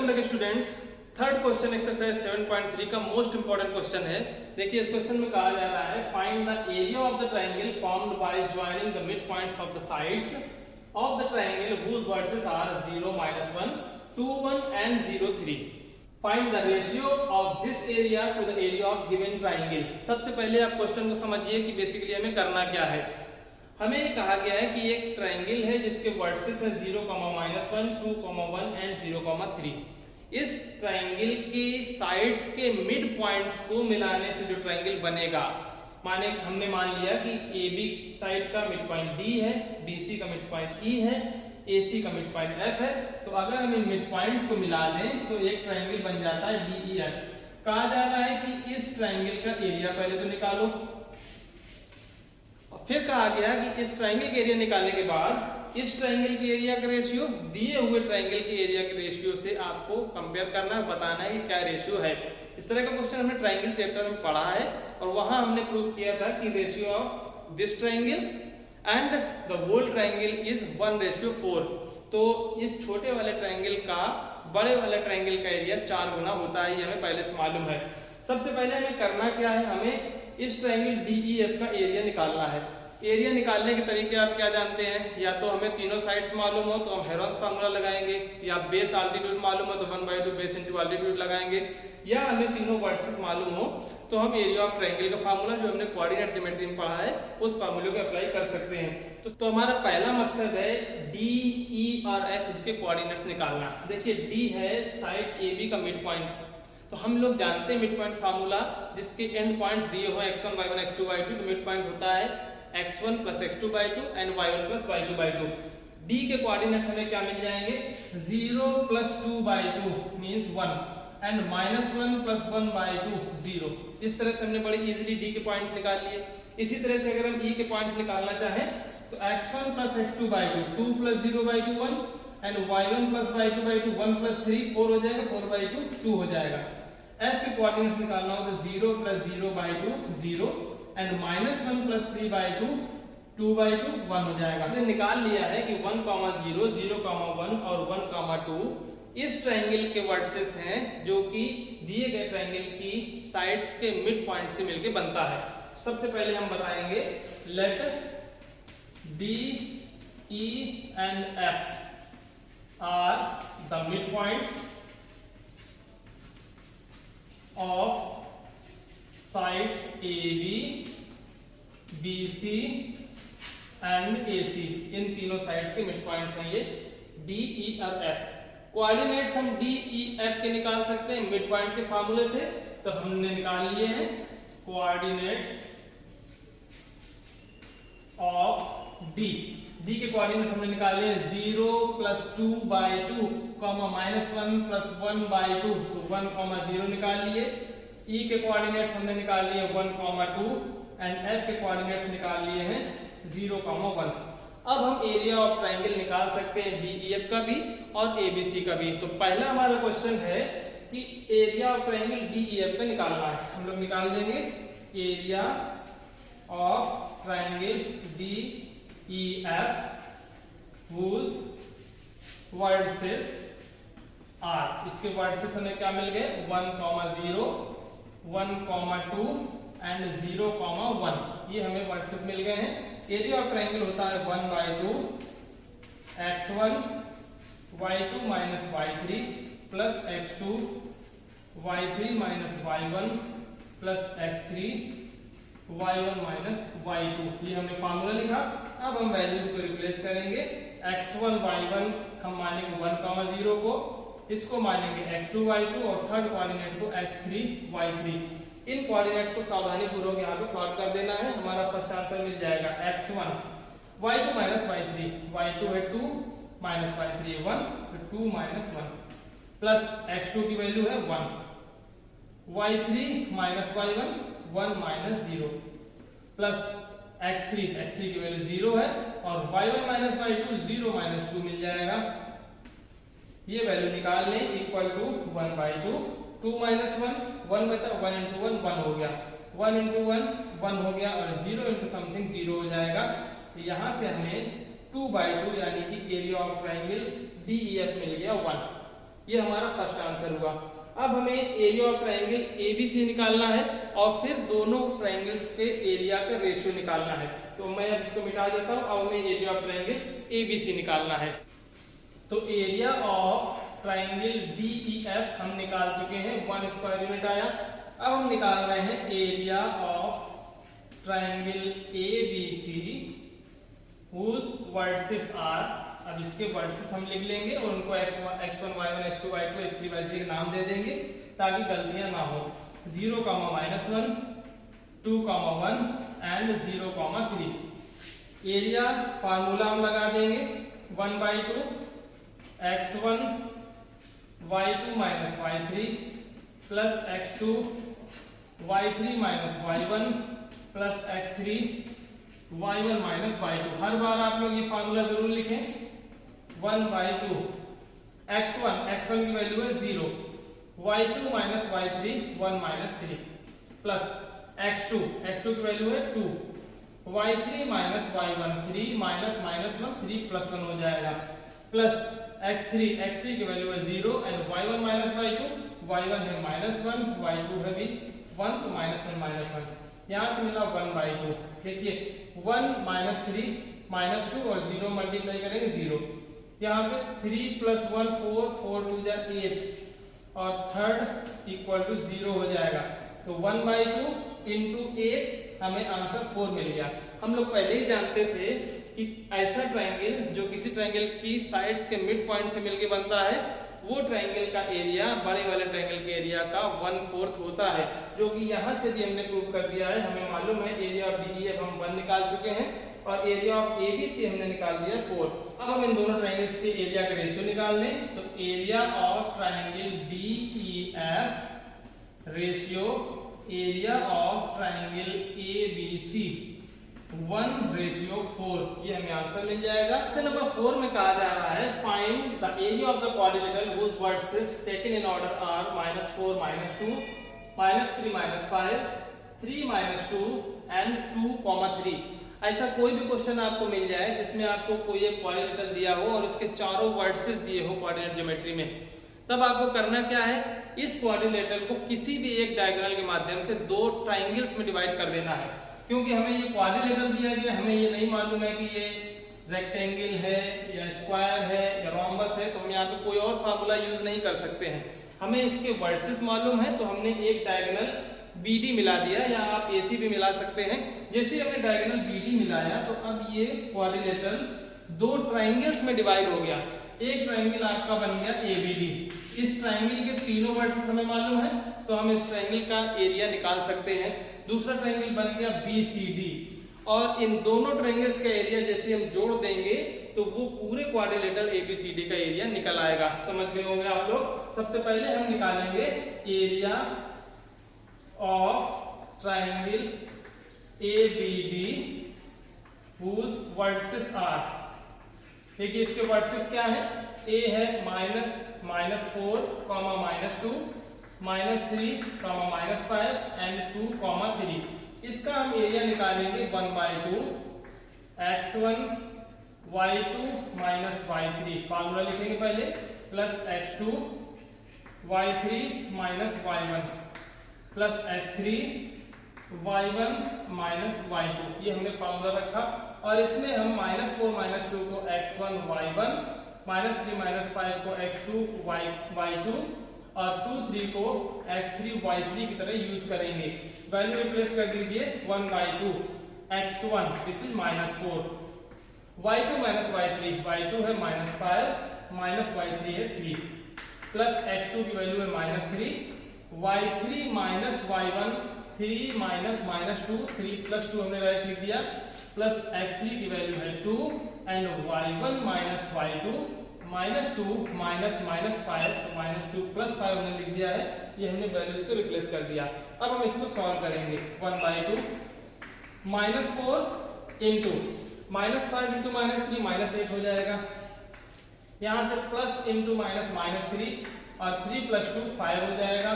Students, third question exercise 7.3 का most important question है। देखिए इस क्वेश्चन में कहा जा रहा है find the area of the triangle formed by joining the mid points of the sides of the triangle whose vertices are 0, -1, 2, 1 and 0, 3। Find the ratio of this area to the area of given triangle. सबसे पहले आप question को समझिए कि basically हमें करना क्या है। हमें कहा गया है कि एक ट्रायंगल है जिसके वर्सेस है 0, -1, 2, 1 एंड 0, 3। इस ट्रायंगल की साइड्स के मिड पॉइंट्स को मिलाने से जो ट्रायंगल बनेगा, माने हमने मान लिया कि AB साइड का मिड पॉइंट D है, BC का मिड पॉइंट E है, AC का मिड पॉइंट F है। तो अगर हम इन मिड पॉइंट्स को मिला दें तो एक ट्रायंगल बन जाता है DEF। कहा जा रहा है कि इस ट्रायंगल का एरिया पहले तो निकालो, फिर कहा गया कि इस ट्रायंगल के एरिया निकालने के बाद इस ट्रायंगल के एरिया का रेशियो दिए हुए ट्रायंगल के एरिया के रेशियो से आपको कंपेयर करना है, बताना है कि क्या रेशियो है। इस तरह का क्वेश्चन हमने ट्रायंगल चैप्टर में पढ़ा है और वहां हमने प्रूव किया था कि ratio of this triangle and the whole triangle is 1:4। तो इस छोटे वाले ट्रायंगल का बड़े वाले ट्रायंगल का एरिया 4 गुना होता है, ये हमें पहले से मालूम है। सबसे पहले हमें करना क्या है, हमें इस ट्रायंगल DEF का एरिया निकालना है। एरिया निकालने के तरीके आप क्या जानते हैं, या तो हमें तीनों साइड्स मालूम हो तो हम हेरोन्स फार्मूला लगाएंगे, या बेस आल्टीट्यूड मालूम हो तो 1/2 बेस इंटू आल्टीट्यूड लगाएंगे, या हमें तीनों वर्सेस मालूम हो तो हम एरिया ऑफ ट्रायंगल का फार्मूला जो हमने कोऑर्डिनेट ज्योमेट्री में पढ़ा है उस फार्मूले को अप्लाई कर सकते हैं। तो हमारा पहला मकसद है D, E और F के कोऑर्डिनेट्स निकालना। देखिए D है साइड AB का मिड पॉइंट, तो हम लोग जानते हैं मिड पॉइंट फार्मूला जिसके एंड पॉइंट्स दिए हो x1, y1, x2, y2। तो मिड पॉइंट होता है x1 + x2/2 and y1 + y2/2। D के कोऑर्डिनेट्स हमें क्या मिल जाएंगे, 0 + 2/2 मींस 1 एंड -1 + 1/2 0। इस तरह से हमने बड़े इजीली D के पॉइंट्स निकाल लिए। इसी तरह से अगर हम E के पॉइंट्स निकालना चाहें तो x1 + x2/2 2 + 0/2 1 and y1 + y2/2 1 + 3 4 हो जाएगा, 4/2 2 हो जाएगा। F के कोऑर्डिनेट्स निकालना हो तो 0 + 0/2 0 एंड -1 + 3/2 2/2 1 हो जाएगा। हमने निकाल लिया है कि 1, 0, 0, 1 और 1, 2 इस ट्रायंगल के वर्सेस हैं जो कि दिए गए ट्रायंगल की साइड्स के मिड पॉइंट से मिलके बनता है। सबसे पहले हम बताएंगे let D, E and F are the mid points of sides AB, BC and AC। इन तीनों साइड्स के मिड पॉइंट्स हैं ये D, E और F। कोऑर्डिनेट्स हम D, E, F के निकाल सकते हैं मिड पॉइंट्स के फार्मूले से, तो हमने निकाल लिए हैं कोऑर्डिनेट्स ऑफ D। D के कोऑर्डिनेट्स हमने निकाले हैं 0 + 2/2, -1 + 1/2 तो 1, 0 निकाल लिए। E के कोऑर्डिनेट्स हमने निकाल लिए 1, 2 एंड F के कोऑर्डिनेट्स निकाल लिए हैं 0, 1। अब हम एरिया ऑफ ट्रायंगल निकाल सकते हैं DEF का भी और ABC का भी। तो पहला हमारा क्वेश्चन है कि एरिया ऑफ ट्रायंगल DEF का निकालना है। हम लोग निकाल देंगे area of triangle DEF whose vertices are, इसके वर्टिसेस हमें क्या मिल गए 1, 0, 1, 2 एंड 0, 1। ये हमें वर्टिसेस मिल गए हैं। एरिया ऑफ ट्रायंगल होता है 1/2 x1 y2 - y3 plus x2 y3 - y1 plus x3 y1 - y2। ये हमने फार्मूला लिखा। अब हम वैल्यूज को रिप्लेस करेंगे। x1 y1 हम मानेंगे 1, 0 को, इसको मानेंगे x2 y2 और थर्ड कोऑर्डिनेट को x3 y3। इन कोऑर्डिनेट्स को सावधानी पूर्वक यहाँ पे प्लॉट कर देना है। हमारा फर्स्ट आंसर मिल जाएगा x1 y2 - y3, y2 है 2 - y3 है 1, so 2 - 1 प्लस x2 की वैल्यू है 1, y3 - y1 1 - 0 प्लस x3 की वैल्यू 0 है और y1 - y2 0 - 2 मिल जाएगा। ये वैल्यू निकाल लें इक्वल टू 1/2 2 - 1 1 बचा, 1 × 1 1 हो गया, 1 × 1 1 हो गया और 0 × समथिंग 0 हो जाएगा। तो यहां से हमें 2/2 यानी कि एरिया ऑफ ट्रायंगल DEF मिल गया 1। ये हमारा फर्स्ट आंसर हुआ। अब हमें एरिया ऑफ ट्राइंगल एबीसी निकालना है और फिर दोनों ट्राइंगल्स के एरिया का रेशियो निकालना है। तो मैं अब इसको मिटा देता हूं। अब हमें एरिया ऑफ ट्राइंगल एबीसी निकालना है। तो एरिया ऑफ ट्राइंगल डीईएफ हम निकाल चुके हैं, 1 स्क्वायर यूनिट आया। अब हम निकाल रहे हैं area of triangle ABC whose vertices are, अब इसके वर्टिसेस हम लिख लेंगे और उनको x1 y1 x2 y2 x3 y3 के नाम दे देंगे ताकि गलतियां ना हो। 0, -1, 2, 1 एंड 0, 3। एरिया फार्मूला हम लगा देंगे 1/2 x1 y2 minus y3 plus x2 y3 minus y1 plus x3 y1 minus y2। हर बार आप लोग ये फार्मूला जरूर लिखें। 1/2 x1 की वैल्यू है 0, y2 minus y3 1 minus 3 plus x2 की वैल्यू है 2, y3 माइनस y1 3 माइनस -1 3 + 1 हो जाएगा प्लस x3 की वैल्यू है 0 and y1 minus y2, y1 है -1 y2 है भी 1 तो -1 यहां से मिला 1/2। देखिए 1 -3 -2 और 0 मल्टीप्लाई करेंगे 0। यहाँ पे 3 + 1 4 4 2 8 और थर्ड इक्वल टू 0 हो जाएगा। तो 1/2 × 8 हमें आंसर 4 मिल गया। हम लोग पहले ही जानते थे कि ऐसा ट्रायंगल जो किसी ट्रायंगल की साइड्स के मिड पॉइंट से मिलके बनता है वो ट्रायंगल का एरिया बड़े वाले ट्रायंगल के एरिया का 1/4 होता है, जो कि यहाँ से भी हमने प्रूव कर दिया है। हमें मालूम है एरिया ऑफ डीईएफ हम 1 निकाल चुके हैं और एरिया ऑफ एबीसी हमने निकाल दिया 4। अब हम इन दोनों ट्रायंगल्स के एरिया का रेशियो निकाल लें। तो area of triangle DEF ratio area of triangle ABC 1/4, ये हमें आंसर मिल जाएगा। क्वेश्चन नंबर 4 में कहा जा रहा है find the area of the quadrilateral whose vertices taken in order are -4 -2 -3 -5 3 -2 and 2, 3। ऐसा कोई भी क्वेश्चन आपको मिल जाए जिसमें आपको कोई एक क्वाड्रिलेटरल दिया हो और उसके चारों वर्टिसेस दिए हो कोऑर्डिनेट ज्योमेट्री में, तब आपको करना क्या है, इस क्वाड्रिलेटरल को किसी भी एक डायगोनल के माध्यम से दो ट्राइंगल्स में डिवाइड कर देना है। क्योंकि हमें ये क्वाड्रिलेटरल दिया गया, हमें ये नहीं मालूम है कि ये रेक्टेंगल है या स्क्वायर है या रोम्बस है, तो हम यहाँ पे कोई और फार्मूला यूज नहीं कर सकते हैं। हमें इसके वर्टिसेस मालूम है तो हमने एक डायगोनल BD मिला दिया, या आप AC भी मिला सकते हैं। जैसे हमने डायगोनल BD मिलाया तो अब ये क्वाड्रिलेटरल दो ट्राइंगल्स में डिवाइड हो गया। एक ट्राइंगल आपका बन गया ABD। इस ट्राइंगल के तीनों वर्टिसेस हमें मालूम है तो हम इस ट्राइंगल का एरिया निकाल सकते हैं। दूसरा ट्राइंगल बन गया BCD और इन दोनों ट्राइंगल्स का एरिया जैसे हम जोड़ देंगे तो वो पूरे क्वाड्रिलेटरल ABCD का एरिया निकल आएगा। समझ गए होंगे आप लोग। सबसे पहले हम निकालेंगे area of triangle ABD whose vertices are, देखिए इसके वर्टिसेस क्या है, A है -4, -2, -3, -5 एंड 2, 3। इसका हम एरिया निकालेंगे 1/2 x1 y2 minus y3, formula लिखेंगे पहले, plus x2 y3 minus y1 plus x3 y1 minus y2, ये हमने फार्मूला रखा। और इसमें हम -4 -2 को x1 y1, -3 -5 को x2 y2 और 2 3 को x3 y3 की तरह यूज करेंगे। वैल्यू रिप्लेस कर दीजिए 1/2 x1 this is -4, y2 minus y3, y2 है -5 माइनस y3 है 3 प्लस x2 की वैल्यू है -3, y3 माइनस y1 3 माइनस -2 3 + 2 हमने डायरेक्ट लिख दिया, प्लस x3 की वैल्यू है 2 and y1 minus y2 -2 minus -5 तो -2 + 5 हमने लिख दिया है। ये हमने वैल्यूज को रिप्लेस कर दिया। अब हम इसको सॉल्व करेंगे। 1/2 -4 × -5 × -3 -8 हो जाएगा। यहाँ से प्लस × -3 और 3 + 2 5 हो जाएगा,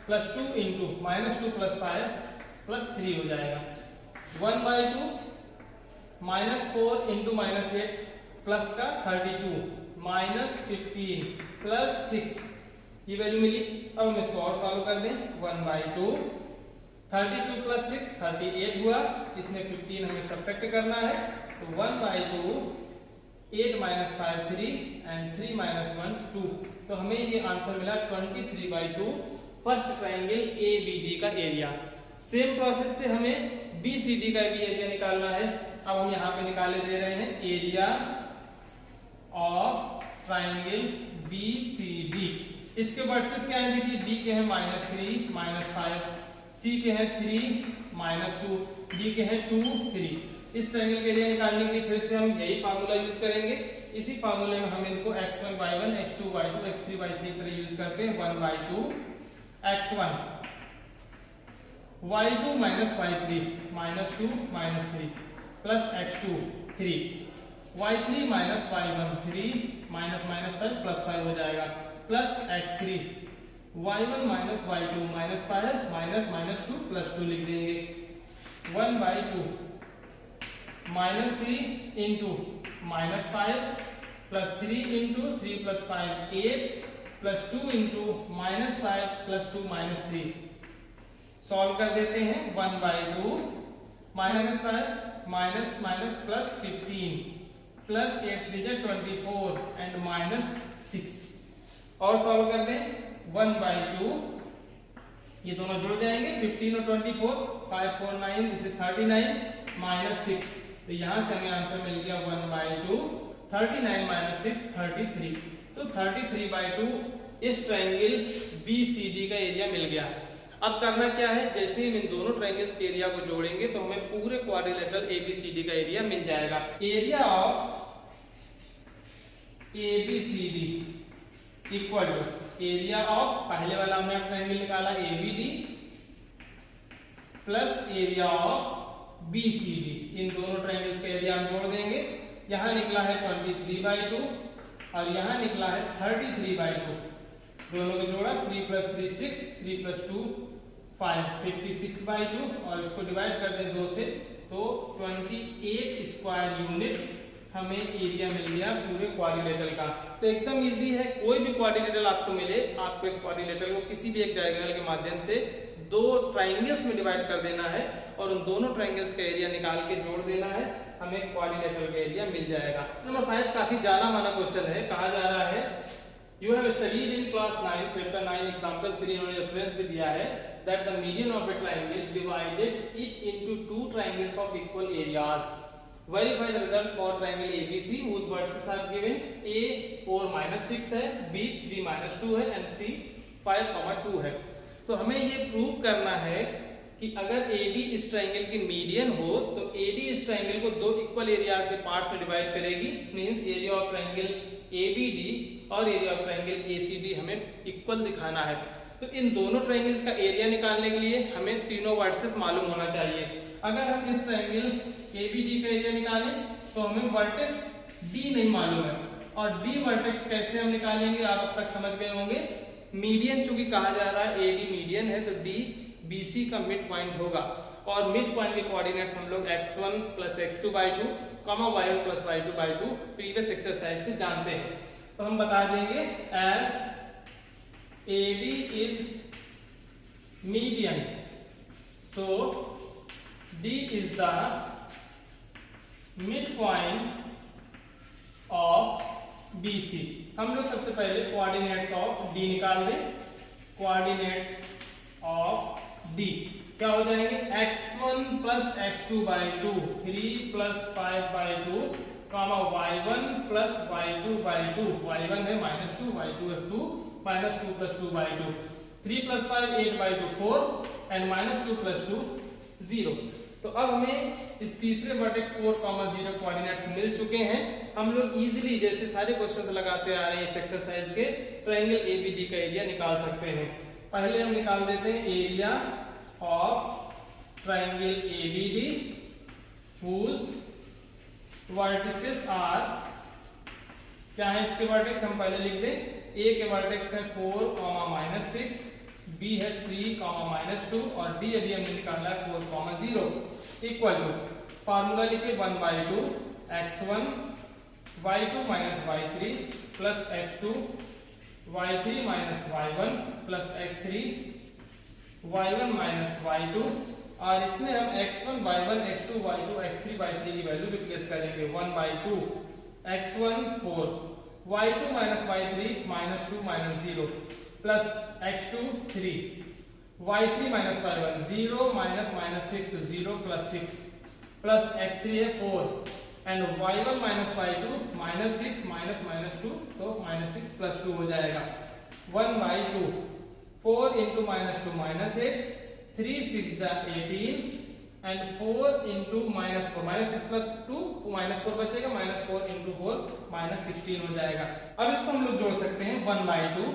प्लस 2 × -2 + 5 +3 हो जाएगा। 1/2 -4 × -8 प्लस का 32 -15 + 6 ये वैल्यू मिली। अब हम इसको और सॉल्व कर दें, 1/2 32 + 6 38 हुआ, इसमें 15 हमें सब्ट्रैक्ट करना है, तो 1/2 8 - 5 3 एंड 3 - 1 2, तो हमें ये आंसर मिला 23/2 फर्स्ट ट्राइंगल ABD का एरिया। सेम प्रोसेस से हमें BCD का भी एरिया निकालना है। अब हम यहाँ पे निकाले दे रहे हैं एरिया ऑफ ट्राइंगल BCD। इसके वर्सेस क्या है देखिए, B के हैं -3 -5, C के हैं 3 -2, D के हैं 2 3। इस ट्रायंगल के एरिया निकालने के लिए फिर से हम यही फार्मूला यूज करेंगे। इसी फार्मूले में हम इनको x1 y1 x2 y2 x3 y3 की तरह यूज करते हैं। 1/2 x1 y2 - y3 -2 -3 plus x2 3 y3 - y1 3 -5 + 5 हो जाएगा, प्लस x3 y1 - y2 -5 -2 + 2 लिख देंगे। 1/2 -3 into -5 plus 3 into 3 plus 5 8 plus 2 into -5 plus 2 -3 solve कर देते हैं। 1/2 -5 माइनस प्लस 15 प्लस 8 3 24 एंड -6 और सॉल्व कर दें। 1/2 ये दोनों जुड़ जाएंगे, 15 और 24 5 4 9 दिस इज 39 -6, तो यहां से हमें आंसर मिल गया 1/2 39 - 6 33। तो 33/2 इस ट्रायंगल BCD का एरिया मिल गया। अब करना क्या है, जैसे ही हम इन दोनों ट्रायंगल्स के एरिया को जोड़ेंगे तो हमें पूरे क्वाड्रिलेटरल ABCD का एरिया मिल जाएगा। Area of ABCD equal to area of, पहले वाला हमने ट्रायंगल निकाला ABD plus area of BCD, इन दोनों ट्रायंगल्स का एरिया हम जोड़ देंगे। यहां निकला है 23/2 और यहां निकला है 33/2, दोनों को जोड़ा 3 + 3 6 3 + 2 5 56/2 और इसको डिवाइड कर दें 2 से तो 28 स्क्वायर यूनिट हमें एरिया मिल गया पूरे क्वाड्रिलेटरल का। तो एकदम इजी है, कोई भी क्वाड्रिलेटरल आपको मिले, आपको इस क्वाड्रिलेटरल को किसी भी एक डायगोनल के माध्यम से दो ट्रायंगल्स में डिवाइड कर देना है और उन दोनों ट्रायंगल्स का एरिया निकाल के जोड़ देना है, हमें क्वाड्रिलेटरल का एरिया मिल जाएगा। नंबर 5 काफी जाना माना क्वेश्चन है। कहा जा रहा है you have studied in class 9 chapter 9 example 3 इन्होंने रेफरेंस भी दिया है that the median of a triangle divided it into two triangles of equal areas. Verify the result for triangle ABC whose vertices are given. A 4 - 6 है, B 3 - 2 है and C 5, 2 है। तो हमें ये प्रूव करना है कि अगर AD इस ट्रायंगल की मीडियन हो तो AD इस ट्रायंगल को दो इक्वल एरियाज के पार्ट्स में डिवाइड करेगी, means area of triangle ABD और एरिया ऑफ ट्रायंगल ACD हमें इक्वल दिखाना है। तो इन दोनों ट्रायंगल्स का एरिया निकालने के लिए हमें तीनों वर्टिसेस मालूम होना चाहिए। अगर हम इस ट्रायंगल ABD का एरिया निकालें तो हमें वर्टेक्स D नहीं मालूम है, और D वर्टेक्स कैसे हम निकालेंगे आप अब तक समझ गए होंगे। मीडियन चूंकि कहा जा रहा है AD मीडियन है तो D BC का मिड पॉइंट होगा, और मिड पॉइंट के कोऑर्डिनेट्स हम लोग x1 + x2/2, y1 + y2/2 previous exercise से जानते हैं। तो हम बता देंगे as AD is median so D is the mid point of BC। हम लोग सबसे पहले कोऑर्डिनेट्स ऑफ D निकाल दें। कोऑर्डिनेट्स ऑफ D क्या हो जाएंगे, x1 + x2/2 3 + 5/2, y1 + y2/2, y1 है -2 y2 है 2 -2 + 2/2 3 + 5 8/2 4 एंड -2 + 2 0। तो अब हमें इस तीसरे वर्टेक्स 4, 0 कोऑर्डिनेट्स मिल चुके हैं। हम लोग इजीली जैसे सारे क्वेश्चंस लगाते आ रहे हैं इस एक्सरसाइज के ट्रायंगल ABD का एरिया निकाल सकते हैं। पहले हम निकाल देते हैं area of triangle ABD whose vertices are, क्या है इसके वर्टेक्स हम पहले लिख दें। A के वर्टेक्स है 4, -6, B है 3, -2 और D अभी हमने निकाला है 4, 0 इक्वल टू फार्मूला लिखे 1/2 x1 y2 - y3 plus x2 y3 minus y1 plus x3 y1 minus y2, और इसमें हम x1 y1 x2 y2 x3 y3 की वैल्यू रिप्लेस करेंगे। 1 by 2 x1 4 y2 minus y3 minus 2 minus 0 plus x2 3 y3 minus y1 0 minus minus 6 तो 0 plus 6 plus x3 है 4 and y1 minus y2 minus 6 minus minus 2 तो minus 6 plus 2 हो जाएगा। 1 by 2 4 into minus 2 minus 8 3 6 जा 18 and 4 into minus 4 minus 6 plus 2 minus 4 बचेगा, minus 4 into 4 minus 16 हो जाएगा। अब इसको हम लोग जोड़ सकते हैं 1 by 2,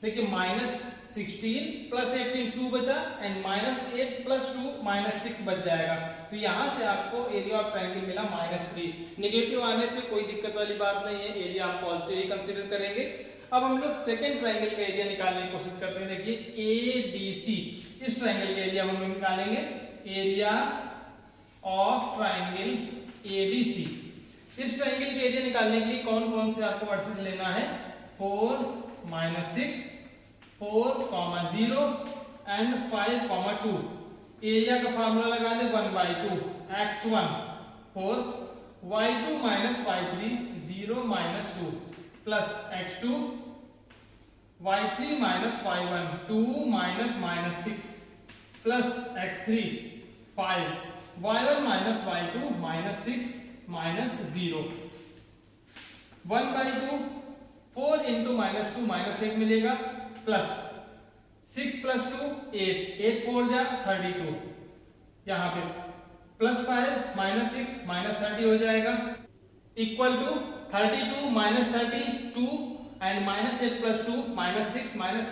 देखिए माइनस 16 प्लस 18 2 बचा एंड माइनस 8 प्लस 2 माइनस 6 बच जाएगा। तो यहां से आपको एरिया ऑफ ट्रायंगल मिला -3। नेगेटिव आने से कोई दिक्कत वाली बात नहीं है, एरिया हम पॉजिटिव ही कंसीडर करेंगे। अब हम लोग सेकंड ट्रायंगल का एरिया निकालने की कोशिश करते हैं। देखिए एडीसी, इस ट्रायंगल का एरिया हम लोग निकालेंगे, एरिया ऑफ ट्रायंगल एबीसी। इस ट्रायंगल के एरिया निकालने के लिए कौन कौन से आपको वर्सेस लेना है, 4 -6 4, 0 एंड 5, 2। एरिया का फार्मूला लगा दे 1 by 2 x1 4 y2 minus y3 0 minus 2 plus x2 y3 minus y1 2 minus minus 6 plus x3 5 y1 minus y2 minus 6 minus 0। 1 by 2 4 into minus 2 minus 8 मिलेगा प्लस 6 प्लस 2 8 8 4 जा 32, यहाँ पे प्लस 5 माइनस 6 माइनस 30 हो जाएगा, equal to 32 minus 32 and minus 8 plus 2 minus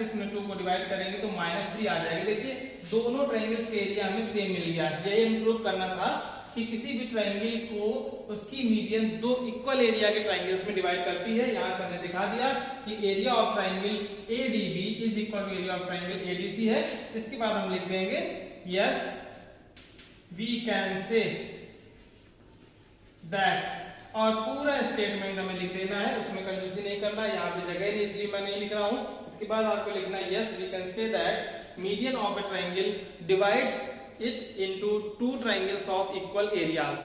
6 में 2 को divide करेंगे तो -3 आ जाएगा। देखिए दोनों ट्रायंगल्स के एरिया हमें सेम मिल गया। ये इंप्रूव करना था कि किसी भी ट्रायंगल को उसकी मीडियन दो इक्वल एरिया के ट्रायंगल्स में डिवाइड करती है। यहां से हमने दिखा दिया कि area of triangle ADB is equal to area of triangle ADC है। इसके बाद हम लिख देंगे yes we can say that, और पूरा स्टेटमेंट हमें लिख देना है, उसमें कंफ्यूजन नहीं करना, यहाँ पे जगह नहीं इसलिए मैं नहीं लिख रहा हूं। इसके बाद आपको लिखना है yes we can say that median of a triangle divides it into two triangles of equal areas।